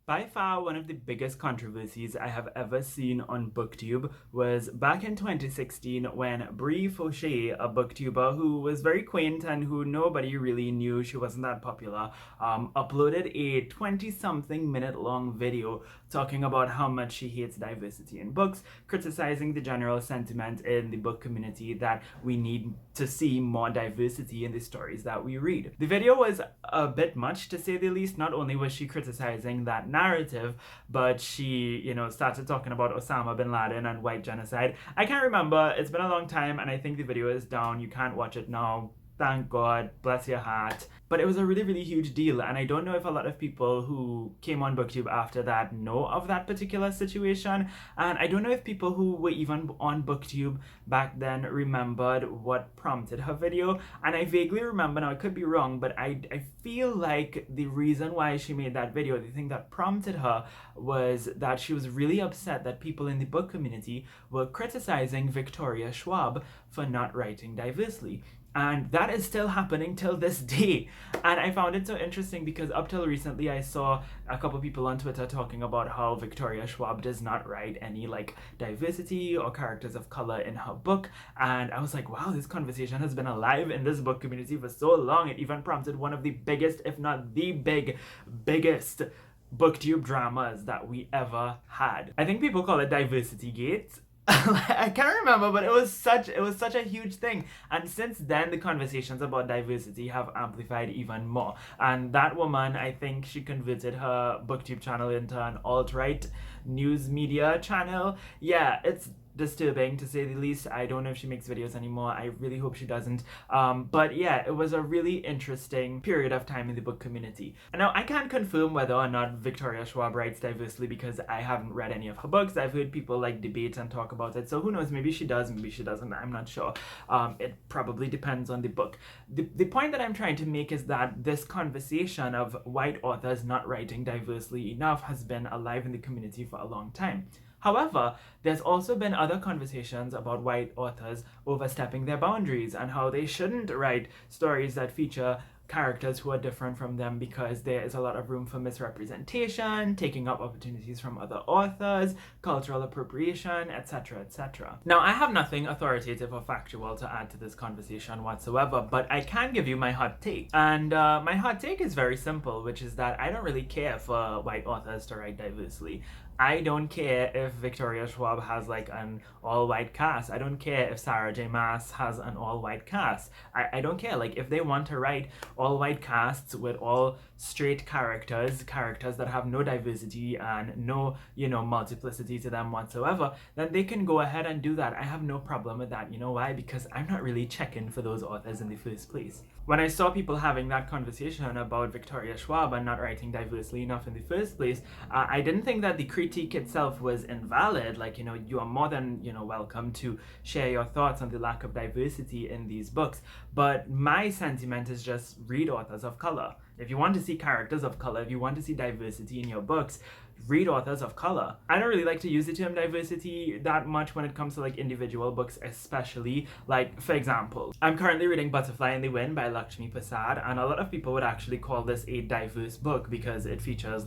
By far, one of the biggest controversies I have ever seen on BookTube was back in 2016 when Brie Fauché, a booktuber who was very quaint and who nobody really knew, she wasn't that popular, uploaded a 20-something minute long video talking about how much she hates diversity in books, criticizing the general sentiment in the book community that we need to see more diversity in the stories that we read. The video was a bit much, to say the least. Not only was she criticizing that narrative, but she, started talking about Osama bin Laden and white genocide. I can't remember. It's been a long time, and I think the video is down. You can't watch it now. Thank God, bless your heart. But it was a really, really huge deal, and I don't know if a lot of people who came on BookTube after that know of that particular situation, and I don't know if people who were even on BookTube back then remembered what prompted her video, and I vaguely remember, now I could be wrong, but I feel like the reason why she made that video, the thing that prompted her, was that she was really upset that people in the book community were criticizing Victoria Schwab for not writing diversely. And that is still happening till this day. And I found it so interesting because up till recently I saw a couple people on Twitter talking about how Victoria Schwab does not write any diversity or characters of color in her book. And I was like, wow, this conversation has been alive in this book community for so long. It even prompted one of the biggest, if not the biggest BookTube dramas that we ever had. I think people call it Diversitygate. I can't remember, but it was such a huge thing, and since then the conversations about diversity have amplified even more. And that woman, I think she converted her BookTube channel into an alt-right news media channel. Yeah, it's disturbing to say the least. I don't know if she makes videos anymore. I really hope she doesn't. But yeah, it was a really interesting period of time in the book community. And now I can't confirm whether or not Victoria Schwab writes diversely because I haven't read any of her books. I've heard people debate and talk about it. So who knows, maybe she does, maybe she doesn't. I'm not sure. It probably depends on the book. The point that I'm trying to make is that this conversation of white authors not writing diversely enough has been alive in the community for a long time. However, there's also been other conversations about white authors overstepping their boundaries and how they shouldn't write stories that feature characters who are different from them because there is a lot of room for misrepresentation, taking up opportunities from other authors, cultural appropriation, etc., etc. Now, I have nothing authoritative or factual to add to this conversation whatsoever, but I can give you my hot take. And my hot take is very simple, which is that I don't really care for white authors to write diversely. I don't care if Victoria Schwab has an all-white cast. I don't care if Sarah J. Maas has an all-white cast. I don't care. If they want to write all-white casts with all straight characters that have no diversity and no, multiplicity to them whatsoever, then they can go ahead and do that. I have no problem with that. You know why? Because I'm not really checking for those authors in the first place. When I saw people having that conversation about Victoria Schwab and not writing diversely enough in the first place, I didn't think that the critique itself was invalid. You are more than, welcome to share your thoughts on the lack of diversity in these books. But my sentiment is just read authors of color. If you want to see characters of color, if you want to see diversity in your books, read authors of color. I don't really like to use the term diversity that much when it comes to individual books, especially. For example, I'm currently reading Butterfly in the Wind by Lakshmi Prasad, and a lot of people would actually call this a diverse book because it features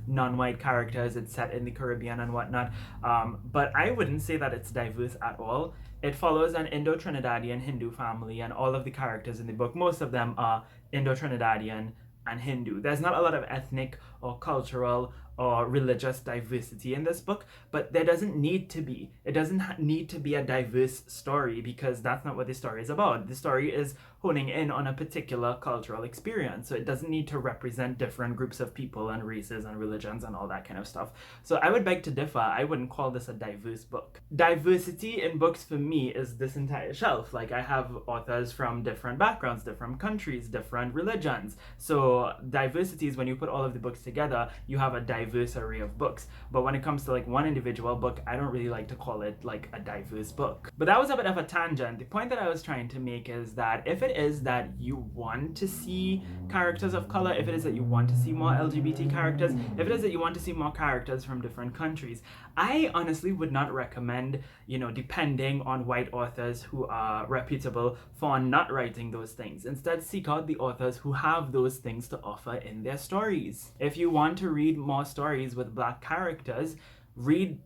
non-white characters, it's set in the Caribbean and whatnot. But I wouldn't say that it's diverse at all. It follows an Indo-Trinidadian Hindu family, and all of the characters in the book, most of them are Indo-Trinidadian and Hindu. There's not a lot of ethnic or cultural or religious diversity in this book, but there doesn't need to be. It doesn't need to be a diverse story because that's not what the story is about. The story is honing in on a particular cultural experience, so it doesn't need to represent different groups of people and races and religions and all that kind of stuff. So I would beg to differ. I wouldn't call this a diverse book. Diversity in books for me is this entire shelf. I have authors from different backgrounds, different countries, different religions. So diversity is when you put all of the books together, you have a diverse array of books. But when it comes to one individual book, I don't really like to call it a diverse book. But that was a bit of a tangent. The point that I was trying to make is that if it is that you want to see characters of color, if it is that you want to see more LGBT characters, if it is that you want to see more characters from different countries, I honestly would not recommend, depending on white authors who are reputable for not writing those things. Instead, seek out the authors who have those things to offer in their stories. If you want to read more stories stories with black characters, read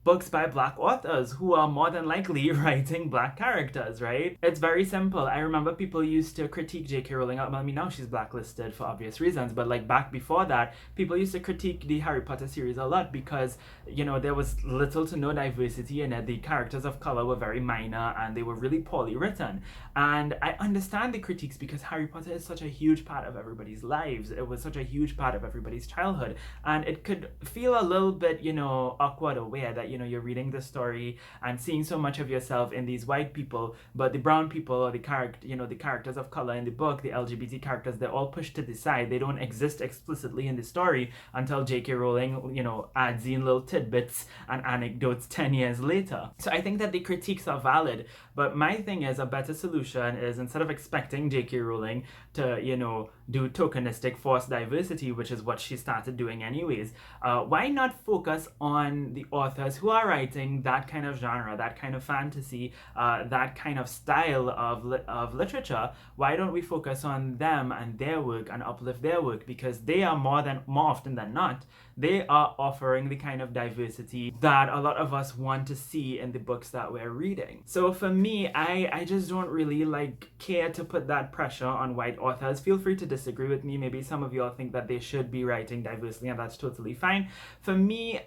books by black authors who are more than likely writing black characters, right? It's very simple. I remember people used to critique J.K. Rowling. I mean, now she's blacklisted for obvious reasons, but like back before that, people used to critique the Harry Potter series a lot because, you know, there was little to no diversity in it. The characters of color were very minor and they were really poorly written. And I understand the critiques because Harry Potter is such a huge part of everybody's lives. It was such a huge part of everybody's childhood. And it could feel a little bit, you know, awkward or weird that, you know, you're reading the story and seeing so much of yourself in these white people, but the brown people or the characters of color in the book, the LGBT characters, they're all pushed to the side. They don't exist explicitly in the story until J.K. Rowling, you know, adds in little tidbits and anecdotes 10 years later. So I think that the critiques are valid, but my thing is, a better solution is, instead of expecting J.K. Rowling to, you know, do tokenistic forced diversity, which is what she started doing anyways, why not focus on the authors who are writing that kind of genre, that kind of fantasy, that kind of style of literature? Why don't we focus on them and their work and uplift their work? Because they are more often than not, they are offering the kind of diversity that a lot of us want to see in the books that we're reading. So for me, I just don't really care to put that pressure on white authors. Feel free to disagree with me. Maybe some of y'all think that they should be writing diversely, and that's totally fine. For me,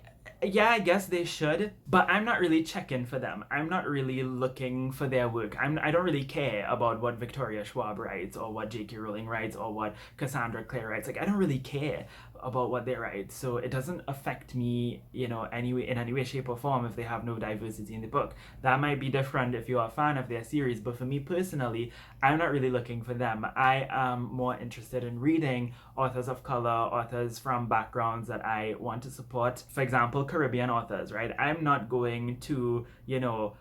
yeah, I guess they should, but I'm not really checking for them. I'm not really looking for their work. I don't really care about what Victoria Schwab writes or what J.K. Rowling writes or what Cassandra Clare writes. I don't really care about what they write, so it doesn't affect me, you know, in any way, shape or form if they have no diversity in the book. That might be different if you're a fan of their series, but for me personally, I'm not really looking for them. I am more interested in reading authors of color, authors from backgrounds that I want to support. For example, Caribbean authors, right? I'm not going to, you know,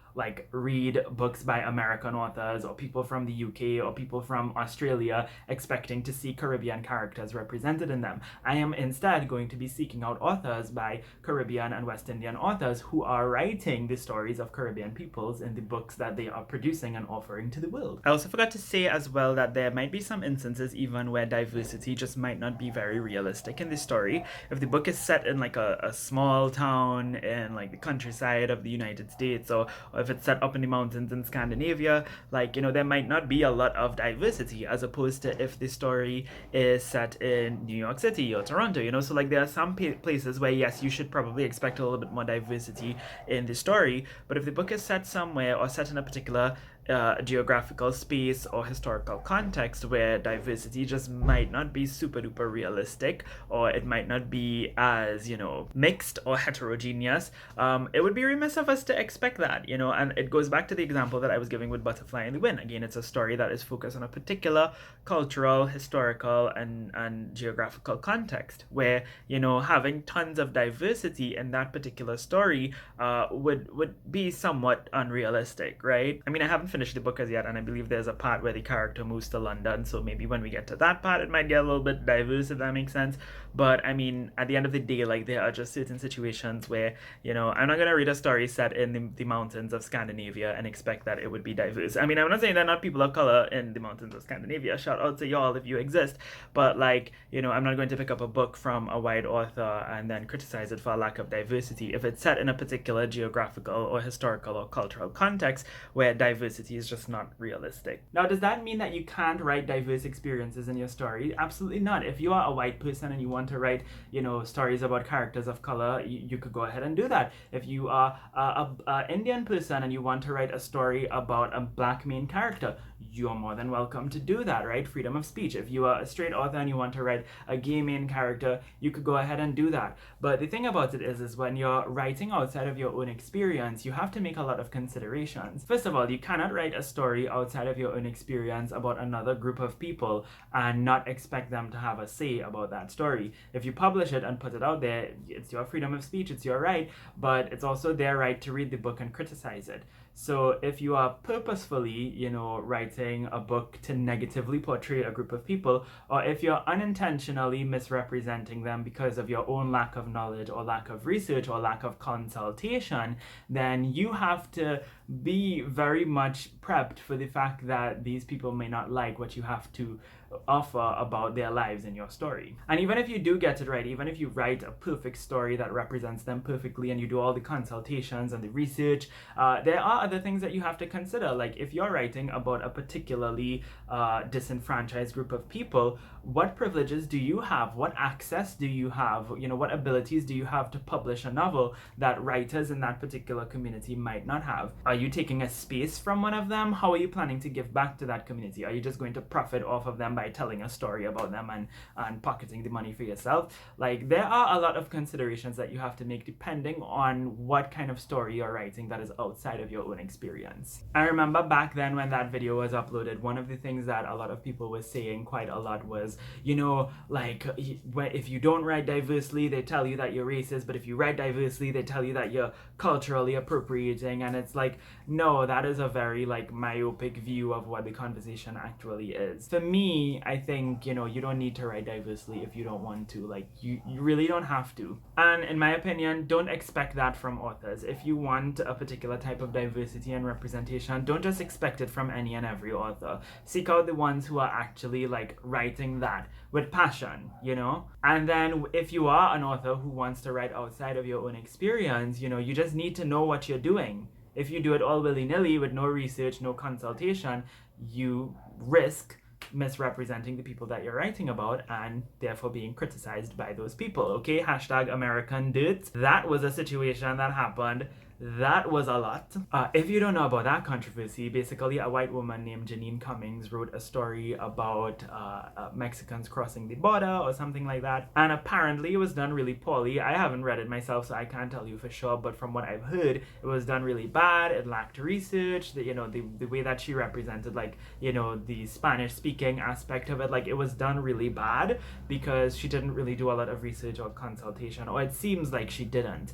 read books by American authors or people from the UK or people from Australia expecting to see Caribbean characters represented in them. I am instead going to be seeking out authors by Caribbean and West Indian authors who are writing the stories of Caribbean peoples in the books that they are producing and offering to the world. I also forgot to say as well that there might be some instances even where diversity just might not be very realistic in the story. If the book is set in a small town in the countryside of the United States, or if it's set up in the mountains in Scandinavia, there might not be a lot of diversity, as opposed to if the story is set in New York City or Toronto, so there are some places where yes, you should probably expect a little bit more diversity in the story, but if the book is set somewhere or set in a particular geographical space or historical context where diversity just might not be super duper realistic, or it might not be as mixed or heterogeneous, it would be remiss of us to expect that, and it goes back to the example that I was giving with Butterfly in the Wind. Again, it's a story that is focused on a particular cultural, historical and geographical context where having tons of diversity in that particular story would be somewhat unrealistic, right? I mean, I haven't finished the book as yet, and I believe there's a part where the character moves to London, so maybe when we get to that part it might get a little bit diverse, if that makes sense. But I mean, at the end of the day, there are just certain situations where I'm not gonna read a story set in the mountains of Scandinavia and expect that it would be diverse. I mean, I'm not saying there are not people of color in the mountains of Scandinavia, shout out to y'all if you exist, but I'm not going to pick up a book from a white author and then criticize it for a lack of diversity if it's set in a particular geographical or historical or cultural context where diversity is just not realistic. Now, does that mean that you can't write diverse experiences in your story? Absolutely not. If you are a white person and you want to write, stories about characters of color, you could go ahead and do that. If you are a Indian person and you want to write a story about a black main character, you're more than welcome to do that, right? Freedom of speech. If you are a straight author and you want to write a gay main character, you could go ahead and do that. But the thing about it is when you're writing outside of your own experience, you have to make a lot of considerations. First of all, you cannot write a story outside of your own experience about another group of people and not expect them to have a say about that story. If you publish it and put it out there, it's your freedom of speech, it's your right, but it's also their right to read the book and criticize it. So if you are purposefully, writing a book to negatively portray a group of people, or if you're unintentionally misrepresenting them because of your own lack of knowledge or lack of research or lack of consultation, then you have to be very much prepped for the fact that these people may not like what you have to offer about their lives in your story. And even if you do get it right, even if you write a perfect story that represents them perfectly and you do all the consultations and the research, there are other things that you have to consider. Like if you're writing about a particularly disenfranchised group of people, what privileges do you have? What access do you have? What abilities do you have to publish a novel that writers in that particular community might not have? Are you taking a space from one of them? How are you planning to give back to that community? Are you just going to profit off of them by telling a story about them and pocketing the money for yourself? Like, there are a lot of considerations that you have to make depending on what kind of story you're writing that is outside of your own experience. I remember back then when that video was uploaded, one of the things that a lot of people were saying quite a lot was, if you don't write diversely, they tell you that you're racist, but if you write diversely, they tell you that you're culturally appropriating. And it's like, no, that is a very myopic view of what the conversation actually is. For me, I think, you don't need to write diversely if you don't want to. You really don't have to. And in my opinion, don't expect that from authors. If you want a particular type of diversity and representation, don't just expect it from any and every author. Seek out the ones who are actually writing that with passion, And then if you are an author who wants to write outside of your own experience, you just need to know what you're doing. If you do it all willy-nilly with no research, no consultation, you risk misrepresenting the people that you're writing about and therefore being criticized by those people. Okay, #American Dirt. That was a situation that happened. That was a lot. If you don't know about that controversy, basically a white woman named Janine Cummings wrote a story about Mexicans crossing the border or something like that. And apparently it was done really poorly. I haven't read it myself, so I can't tell you for sure. But from what I've heard, it was done really bad. It lacked research. The way that she represented, the Spanish-speaking aspect of it, it was done really bad because she didn't really do a lot of research or consultation, or it seems like she didn't,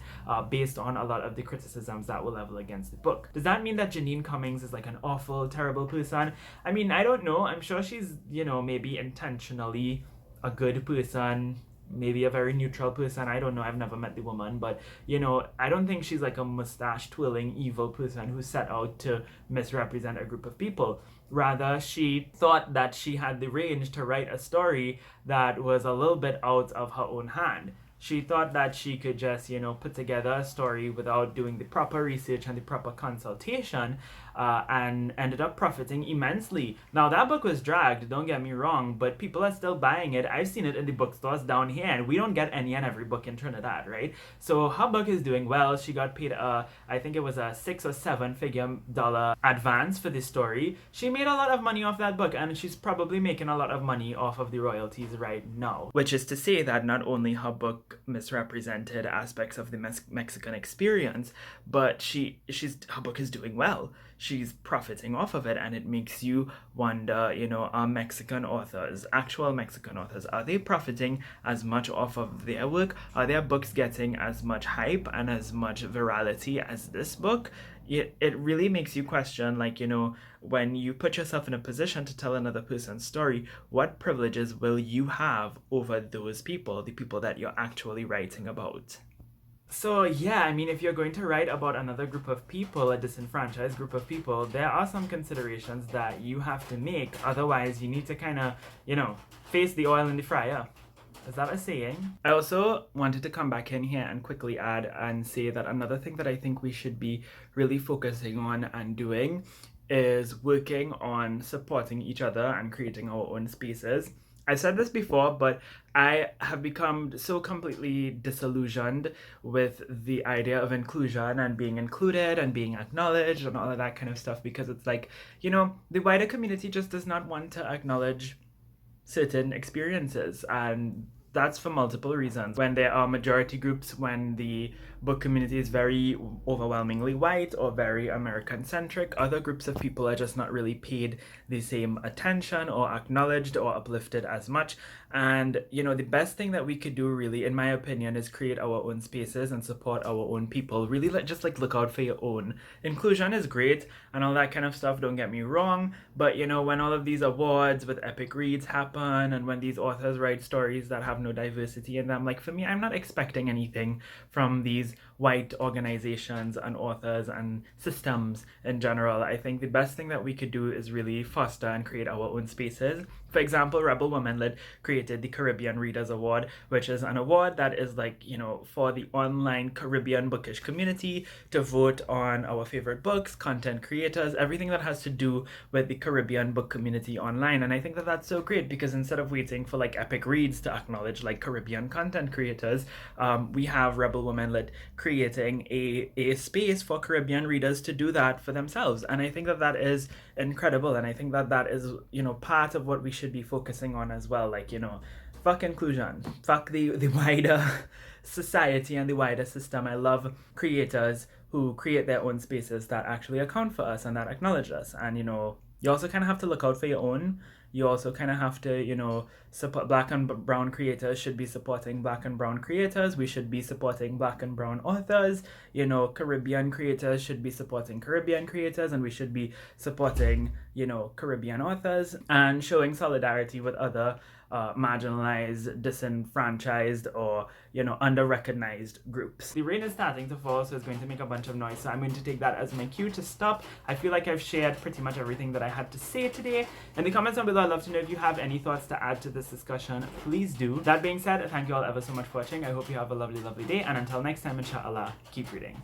based on a lot of the criticism that were leveled against the book. Does that mean that Janine Cummings is an awful, terrible person? I mean, I don't know. I'm sure she's, maybe intentionally a good person, maybe a very neutral person. I don't know. I've never met the woman, but, I don't think she's a mustache twirling evil person who set out to misrepresent a group of people. Rather, she thought that she had the range to write a story that was a little bit out of her own hand. She thought that she could just, put together a story without doing the proper research and the proper consultation, and ended up profiting immensely. Now, that book was dragged, don't get me wrong, but people are still buying it. I've seen it in the bookstores down here, and we don't get any and every book in Trinidad, right? So her book is doing well. She got paid, I think it was a $6 or $7 figure advance for this story. She made a lot of money off that book, and she's probably making a lot of money off of the royalties right now. Which is to say that not only her book misrepresented aspects of the Mexican experience, but her book is doing well. She's profiting off of it, and it makes you wonder, are Mexican authors, actual Mexican authors, are they profiting as much off of their work? Are their books getting as much hype and as much virality as this book? It really makes you question, when you put yourself in a position to tell another person's story, what privileges will you have over those people, the people that you're actually writing about? So yeah, I mean, if you're going to write about another group of people, a disenfranchised group of people, there are some considerations that you have to make. Otherwise, you need to kind of, face the oil in the fryer. Is that a saying? I also wanted to come back in here and quickly add and say that another thing that I think we should be really focusing on and doing is working on supporting each other and creating our own spaces. I've said this before, but I have become so completely disillusioned with the idea of inclusion and being included and being acknowledged and all of that kind of stuff, because it's the wider community just does not want to acknowledge certain experiences, and that's for multiple reasons. When there are majority groups, when the book community is very overwhelmingly white or very American-centric, other groups of people are just not really paid the same attention or acknowledged or uplifted as much. And, the best thing that we could do, really, in my opinion, is create our own spaces and support our own people. Really, look out for your own. Inclusion is great and all that kind of stuff, don't get me wrong, but, when all of these awards with epic reads happen and when these authors write stories that have no diversity in them, for me, I'm not expecting anything from these white organizations and authors and systems in general. I think the best thing that we could do is really foster and create our own spaces. For example, Rebel Women Lit created the Caribbean Readers Award, which is an award that is like, for the online Caribbean bookish community to vote on our favorite books, content creators, everything that has to do with the Caribbean book community online. And I think that that's so great because instead of waiting for like Epic Reads to acknowledge like Caribbean content creators, we have Rebel Women Lit creating a space for Caribbean readers to do that for themselves. And I think that that is incredible. And I think that that is, part of what we should be focusing on as well. Like, fuck inclusion, fuck the wider society and the wider system. I love creators who create their own spaces that actually account for us and that acknowledge us. And, you also kind of have to look out for your own. You also kind of have to, support Black and brown creators should be supporting Black and brown creators. We should be supporting Black and brown authors. Caribbean creators should be supporting Caribbean creators, and we should be supporting, Caribbean authors and showing solidarity with other marginalized, disenfranchised, or under-recognized groups. The rain is starting to fall, so it's going to make a bunch of noise, so I'm going to take that as my cue to stop. I feel like I've shared pretty much everything that I had to say today. In the comments down below, I'd love to know if you have any thoughts to add to this discussion. Please do. That being said, thank you all ever so much for watching. I hope you have a lovely, lovely day, and until next time, inshallah, keep reading.